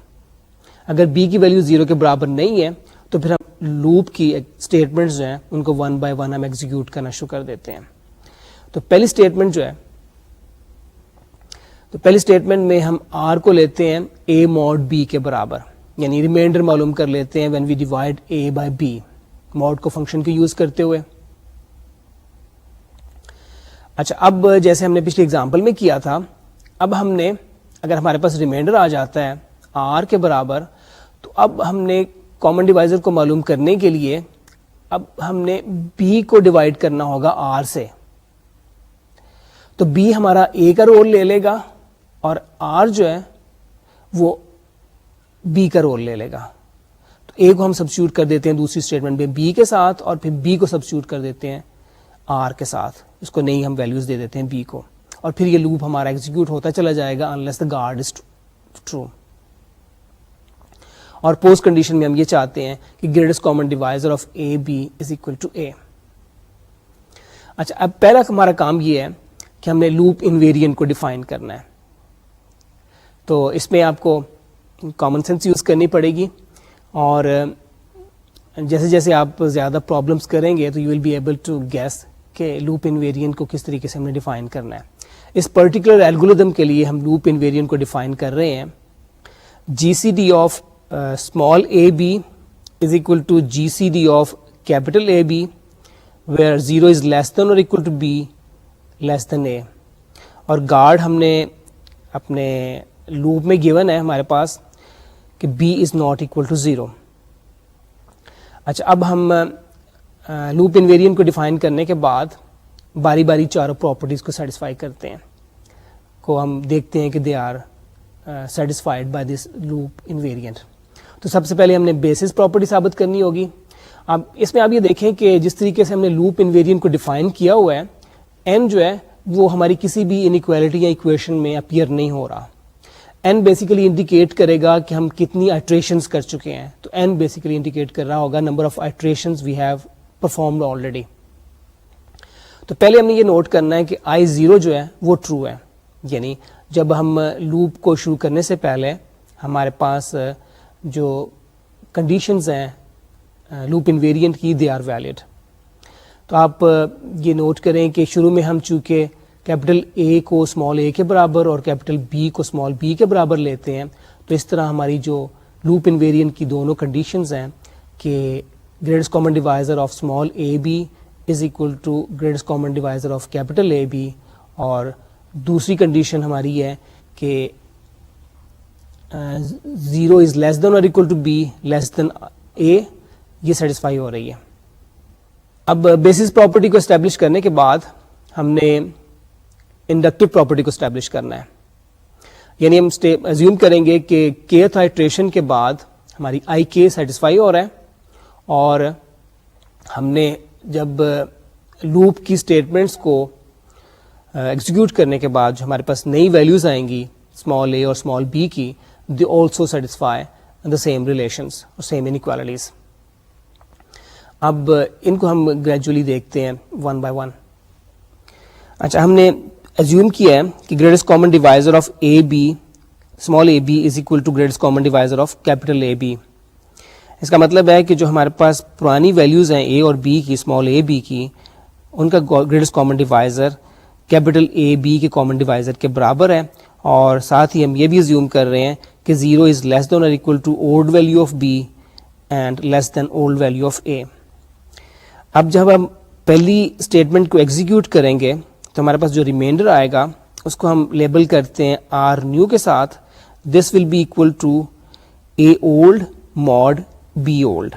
اگر بی کی ویلیو 0 کے برابر نہیں ہے تو پھر ہم لوپ کی اسٹیٹمنٹس جو ہیں ان کو 1 بائی 1 ہم ایگزیکیوٹ کرنا شروع کر دیتے ہیں. تو پہلی اسٹیٹمنٹ جو ہے تو پہلی اسٹیٹمنٹ میں ہم آر کو لیتے ہیں اے ماڈ بی کے برابر, یعنی ریمائنڈر معلوم کر لیتے ہیں when we divide A by B, mod کو فنکشن کو یوز کرتے ہوئے. اچھا اب جیسے ہم نے پچھلی اگزامپل میں کیا تھا, اب ہم نے اگر ہمارے پاس ریمائنڈر آ جاتا ہے آر کے برابر تو اب ہم نے کامن ڈیوائزر کو معلوم کرنے کے لیے اب ہم نے بی کو ڈیوائڈ کرنا ہوگا آر سے. تو بی ہمارا اے کا رول لے لے گا اور آر جو ہے وہ بی کا رول لے لے گا. تو اے کو ہم سبسٹیوٹ کر دیتے ہیں دوسری اسٹیٹمنٹ میں بی کے ساتھ اور پھر بی کو سبسٹیوٹ کر دیتے ہیں آر کے ساتھ. اس کو نئی ہم ویلیوز دے دیتے ہیں بی کو اور پھر یہ لوپ ہمارا ایگزیکیوٹ ہوتا چلا جائے گا unless the guard is true. اور پوسٹ کنڈیشن میں ہم یہ چاہتے ہیں کہ greatest common divisor of a be is equal to a. اچھا اب پہلا ہمارا کام یہ ہے کہ ہم نے لوپ انویرینٹ کو ڈیفائن کرنا ہے. تو اس میں آپ کو کامن سینس یوز کرنی پڑے گی اور جیسے جیسے آپ زیادہ پرابلمس کریں گے تو you will be able to guess کہ لوپ انویرینٹ کو کس طریقے سے ہم نے ڈیفائن کرنا ہے. اس پرٹیکولر الگوریتھم کے لیے ہم لوپ انویرینٹ کو ڈیفائن کر رہے ہیں G C D of small a be is equal to G C D of capital A B where 0 is less than اور equal to b less than a. اور guard ہم نے اپنے loop میں گیون ہے ہمارے پاس کہ B is not equal to 0. اچھا اب ہم لوپ انویرینٹ کو ڈیفائن کرنے کے بعد باری باری چاروں پراپرٹیز کو سیٹسفائی کرتے ہیں کو ہم دیکھتے ہیں کہ they are satisfied by this loop invariant. تو سب سے پہلے ہم نے بیسس پراپرٹی ثابت کرنی ہوگی. اب اس میں آپ یہ دیکھیں کہ جس طریقے سے ہم نے لوپ انویرینٹ کو ڈیفائن کیا ہوا ہے n جو ہے وہ ہماری کسی بھی انیکویلٹی یا ایکویشن میں اپیئر نہیں ہو رہا. n بیسیکلی انڈیکیٹ کرے گا کہ ہم کتنی آئٹریشنز کر چکے ہیں. تو n بیسیکلی انڈیکیٹ کر رہا ہوگا number of iterations we have performed already. تو پہلے ہم نے یہ نوٹ کرنا ہے کہ i0 جو ہے وہ ٹرو ہے, یعنی جب ہم لوپ کو شروع کرنے سے پہلے ہمارے پاس جو کنڈیشنز ہیں لوپ انویرینٹ کی دے آر ویلڈ. تو آپ یہ نوٹ کریں کہ شروع میں ہم چونکہ کیپٹل اے کو اسمال اے کے برابر اور کیپٹل بی کو اسمال بی کے برابر لیتے ہیں تو اس طرح ہماری جو لوپ انویرینٹ کی دونوں کنڈیشنز ہیں کہ greatest common divisor of small a be is equal to greatest common divisor of capital A B, اور دوسری کنڈیشن ہماری ہے کہ 0 از لیس دین اور equal to b less than اے, یہ سیٹسفائی ہو رہی ہے. اب بیسس پراپرٹی کو اسٹیبلش کرنے کے بعد ہم نے انڈکٹیو پراپرٹی کو اسٹیبلش کرنا ہے, یعنی ہم ایزیوم کریں گے کہ kth آئٹریشن کے بعد ہماری آئی کے سیٹسفائی ہو رہا ہے اور ہم نے جب لوپ کی اسٹیٹمنٹس کو ایگزیکیوٹ کرنے کے بعد جو ہمارے پاس نئی ویلیوز آئیں گی اسمال اے اور اسمال بی کی, they also satisfy the same relations اور سیم انیکوالٹیز. اب ان کو ہم گریجولی دیکھتے ہیں ون بائی ون. اچھا, ہم نے ایزیوم کیا ہے کہ greatest common divisor of a b small a be is equal to greatest common divisor of capital A B. اس کا مطلب ہے کہ جو ہمارے پاس پرانی ویلیوز ہیں اے اور بی کی, اسمال اے بی کی, ان کا greatest common divisor capital A B کے کامن ڈیوائزر کے برابر ہے, اور ساتھ ہی ہم یہ بھی ایزیوم کر رہے ہیں کہ 0 از لیس دین اور equal to old value of b and less than old value of a. اب جب ہم پہلی اسٹیٹمنٹ کو ایگزیکیوٹ کریں گے تو ہمارے پاس جو ریمائنڈر آئے گا اس کو ہم لیبل کرتے ہیں آر نیو کے ساتھ. This will be equal to a old mod b old.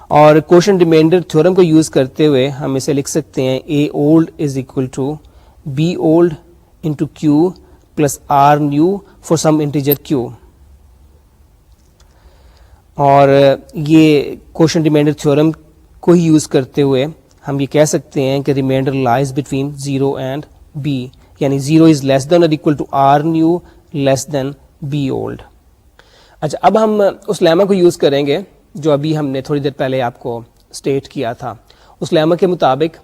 اور کوشن ریمائنڈر تھیورم کو یوز کرتے ہوئے ہم اسے لکھ سکتے ہیں a old is equal to b old into q plus r new for some integer q. اور یہ کوشن ریمائنڈر تھیورم کو ہی یوز کرتے ہوئے ہم یہ کہہ سکتے ہیں کہ remainder lies between 0 and b, یعنی 0 از لیس دین اور equal to R new less than B old. اچھا, اب ہم اس لیما کو یوز کریں گے جو ابھی ہم نے تھوڑی دیر پہلے آپ کو اسٹیٹ کیا تھا. اس لیما کے مطابق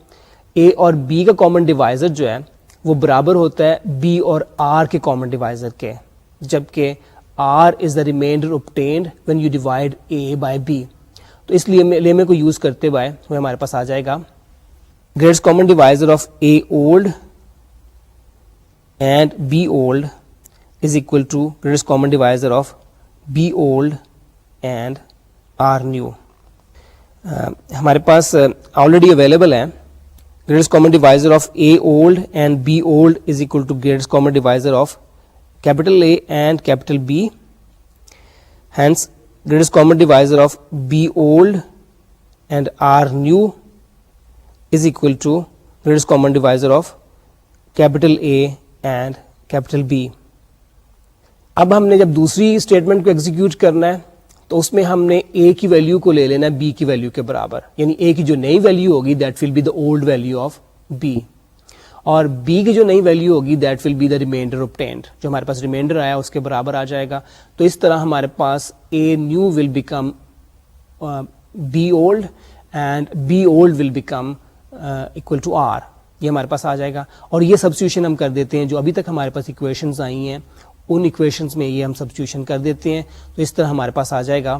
اے اور بی کا کامن ڈیوائزر جو ہے وہ برابر ہوتا ہے بی اور آر کے کامن ڈیوائزر کے, جبکہ R is the remainder obtained when you divide A by B. تو اس لیے لیمے کو یوز کرتے ہوئے ہمارے پاس آ جائے گا greatest common divisor of a old and b old is equal to greatest common divisor of b old and r new. ہمارے پاس آلریڈی اویلیبل ہے greatest common divisor of A old and B old is equal to greatest common divisor of capital A and capital B. Hence, greatest common divisor of B old and R new is equal to greatest common divisor of capital A and capital B. اب ہم نے جب دوسری statement کو execute کرنا ہے تو اس میں ہم نے اے کی ویلیو کو لے لینا ہے بی کی ویلیو کے برابر, یعنی اے کی جو نئی ویلیو ہوگی that will be the old value of B, اور بی کی جو نئی ویلیو ہوگی that will be the remainder obtained, جو ہمارے پاس ریمائنڈر آیا اس کے برابر آ جائے گا. تو اس طرح ہمارے پاس a new will become b old and b old will become equal to r, یہ ہمارے پاس آ جائے گا. اور یہ سبسٹیوشن ہم کر دیتے ہیں جو ابھی تک ہمارے پاس ایکویشنز آئی ہیں ان ایکویشنز میں یہ ہم سبسٹیوشن کر دیتے ہیں. تو اس طرح ہمارے پاس آ جائے گا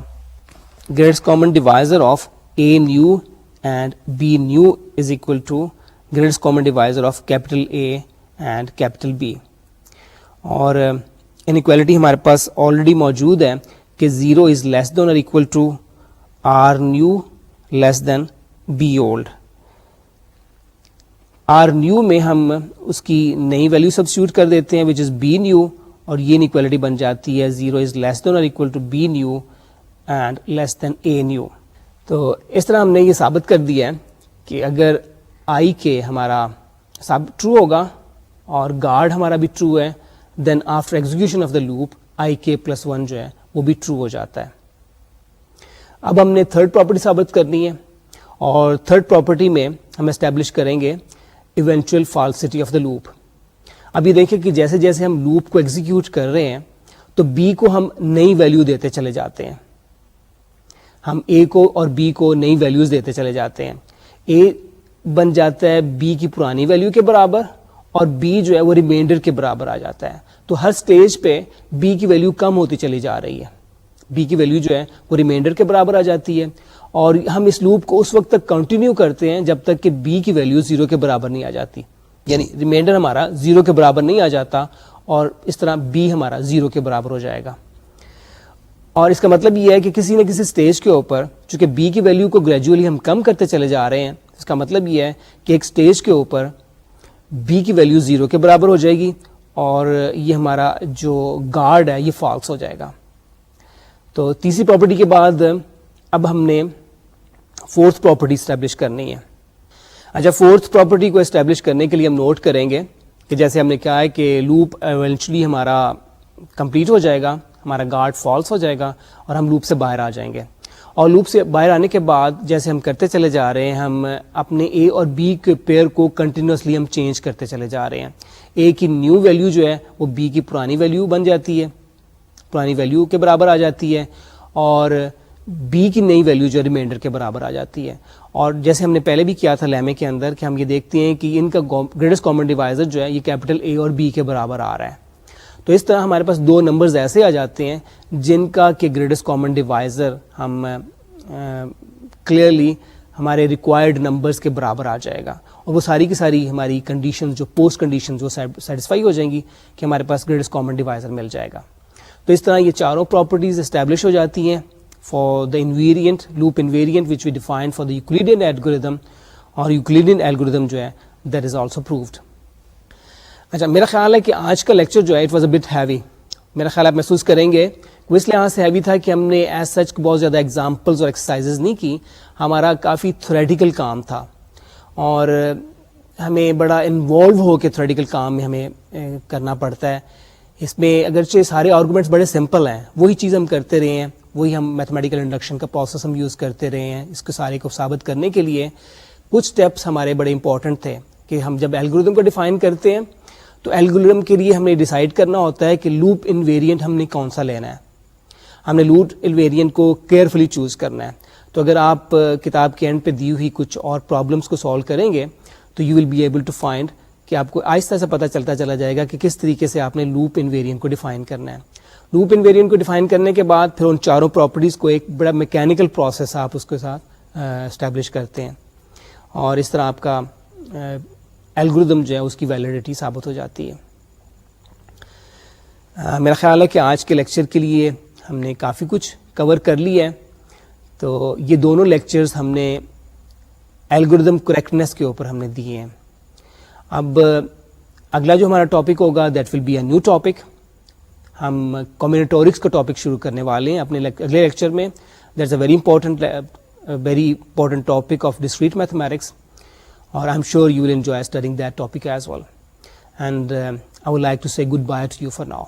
greatest common divisor of a new and b new is equal to greatest common divisor of capital A and capital B. اور انیکوالٹی ہمارے پاس آلریڈی موجود ہے کہ 0 از لیس دین اور equal to R new less than B old. R new میں ہم اس کی نئی ویلیو سبسٹیوٹ کر دیتے ہیں وچ از بی نیو, اور یہ انیکوالٹی بن جاتی ہے 0 از لیس دین اور equal to B new and less than A new. تو اس طرح ہم نے یہ ثابت کر دیا ہے کہ اگر آئی کے ہمارا ٹرو ہوگا اور گارڈ ہمارا بھی ٹرو ہے then after execution of the loop i k plus 1 جو ہے وہ بھی ٹرو ہو جاتا ہے. اب ہم نے تھرڈ پراپرٹی ثابت کرنی ہے, اور تھرڈ پراپرٹی میں ہم اسٹیبلش کریں گے eventual falsity of the loop. اب یہ دیکھیں کہ جیسے جیسے ہم لوپ کو ایگزیکیوٹ کر رہے ہیں تو بی کو ہم نئی ویلیو دیتے چلے جاتے ہیں, ہم اے کو اور بی کو نئی ویلیوز دیتے چلے جاتے ہیں. اے بن جاتا ہے بی کی پرانی ویلیو کے برابر اور بی جو ہے وہ ریمائنڈر کے برابر آ جاتا ہے. تو ہر سٹیج پہ بی کی ویلیو کم ہوتی چلی جا رہی ہے, بی کی ویلیو جو ہے وہ ریمائنڈر کے برابر آ جاتی ہے, اور ہم اس لوپ کو اس وقت تک کنٹینیو کرتے ہیں جب تک کہ بی کی ویلیو 0 کے برابر نہیں آ جاتی, یعنی ریمائنڈر ہمارا 0 کے برابر نہیں آ جاتا اور اس طرح بی ہمارا 0 کے برابر ہو جائے گا. اور اس کا مطلب یہ ہے کہ کسی نہ کسی سٹیج کے اوپر چونکہ بی کی ویلیو کو گریجولی ہم کم کرتے چلے جا رہے ہیں, اس کا مطلب یہ ہے کہ ایک سٹیج کے اوپر بی کی ویلیو 0 کے برابر ہو جائے گی اور یہ ہمارا جو گارڈ ہے یہ فالس ہو جائے گا. تو تیسری پراپرٹی کے بعد اب ہم نے فورتھ پراپرٹی اسٹیبلش کرنی ہے. اچھا, فورتھ پراپرٹی کو اسٹیبلش کرنے کے لیے ہم نوٹ کریں گے کہ جیسے ہم نے کہا ہے کہ لوپ ایونچولی ہمارا کمپلیٹ ہو جائے گا, ہمارا گارڈ فالس ہو جائے گا اور ہم لوپ سے باہر آ جائیں گے. اور لوپ سے باہر آنے کے بعد جیسے ہم کرتے چلے جا رہے ہیں, ہم اپنے اے اور بی کے پیئر کو کنٹینیوسلی ہم چینج کرتے چلے جا رہے ہیں. اے کی نیو ویلیو جو ہے وہ بی کی پرانی ویلیو بن جاتی ہے, پرانی ویلیو کے برابر آ جاتی ہے, اور بی کی نئی ویلیو جو ریمائنڈر کے برابر آ جاتی ہے. اور جیسے ہم نے پہلے بھی کیا تھا لیمے کے اندر کہ ہم یہ دیکھتے ہیں کہ ان کا گریٹسٹ کامن ڈیوائزر جو ہے یہ کیپٹل اے اور بی کے برابر آ رہا ہے. تو اس طرح ہمارے پاس دو نمبرز ایسے آ جاتے ہیں جن کا کہ گریٹسٹ کامن ڈیوائزر ہم کلیئرلی ہمارے ریکوائرڈ نمبرز کے برابر آ جائے گا, اور وہ ساری کی ساری ہماری کنڈیشنز جو پوسٹ کنڈیشنز وہ سیٹسفائی ہو جائیں گی کہ ہمارے پاس گریٹسٹ کامن ڈیوائزر مل جائے گا. تو اس طرح یہ چاروں پراپرٹیز اسٹیبلش ہو جاتی ہیں for the invariant loop invariant which we define for the Euclidean algorithm, اور یوکلیڈین ایلگورتھم جو ہے دیٹ از آلسو پرووڈ. اچھا, میرا خیال ہے کہ آج کا لیکچر جو ہے it was a but heavy. میرا خیال آپ محسوس کریں گے وہ اس لحاظ سے ہیوی تھا کہ ہم نے ایز سچ بہت زیادہ ایگزامپلز اور ایکسرسائزز نہیں کی, ہمارا کافی تھیوریٹیکل کام تھا, اور ہمیں بڑا انوالو ہو کے تھیوریٹیکل کام میں ہمیں کرنا پڑتا ہے. اس میں اگرچہ سارے آرگومنٹس بڑے سمپل ہیں, وہی چیز ہم کرتے رہے ہیں, وہی ہم میتھمیٹیکل انڈکشن کا پروسیس ہم یوز کرتے رہے ہیں. اس کو سارے کو ثابت کرنے کے لیے کچھ اسٹیپس ہمارے بڑے امپورٹنٹ تھے کہ ہم جب الگورتھم کو ڈیفائن کرتے ہیں تو الگورتھم کے لیے ہم نے ڈیسائیڈ کرنا ہوتا ہے کہ لوپ انویریئنٹ ہم نے کون سا لینا ہے. ہم نے لوپ انویریئنٹ کو کیئرفلی چوز کرنا ہے. تو اگر آپ کتاب کے اینڈ پہ دی ہوئی کچھ اور پرابلمس کو سالو کریں گے تو you will be able to find کہ آپ کو آہستہ سے پتہ چلتا چلا جائے گا کہ کس طریقے سے آپ نے لوپ انویریئنٹ کو ڈیفائن کرنا ہے. لوپ انویریئنٹ کو ڈیفائن کرنے کے بعد پھر ان چاروں پراپرٹیز کو ایک بڑا میکینیکل پروسیس آپ اس کے ساتھ اسٹیبلش کرتے ہیں, اور اس طرح آپ کا الگورتھم جو ہے اس کی ویلیڈیٹی ثابت ہو جاتی ہے. میرا خیال ہے کہ آج کے لیکچر کے لیے ہم نے کافی کچھ کور کر لیا ہے. تو یہ دونوں لیکچرز ہم نے الگورتھم کریکٹنس کے اوپر ہم نے دیے ہیں. اب اگلا جو ہمارا ٹاپک ہوگا that will be a new topic. ہم کمبینیٹورکس کا ٹاپک شروع کرنے والے ہیں اپنے اگلے لیکچر میں. That's a very important topic of discrete mathematics, اور I am sure you will enjoy studying that topic as well. And I would like to say goodbye to you for now.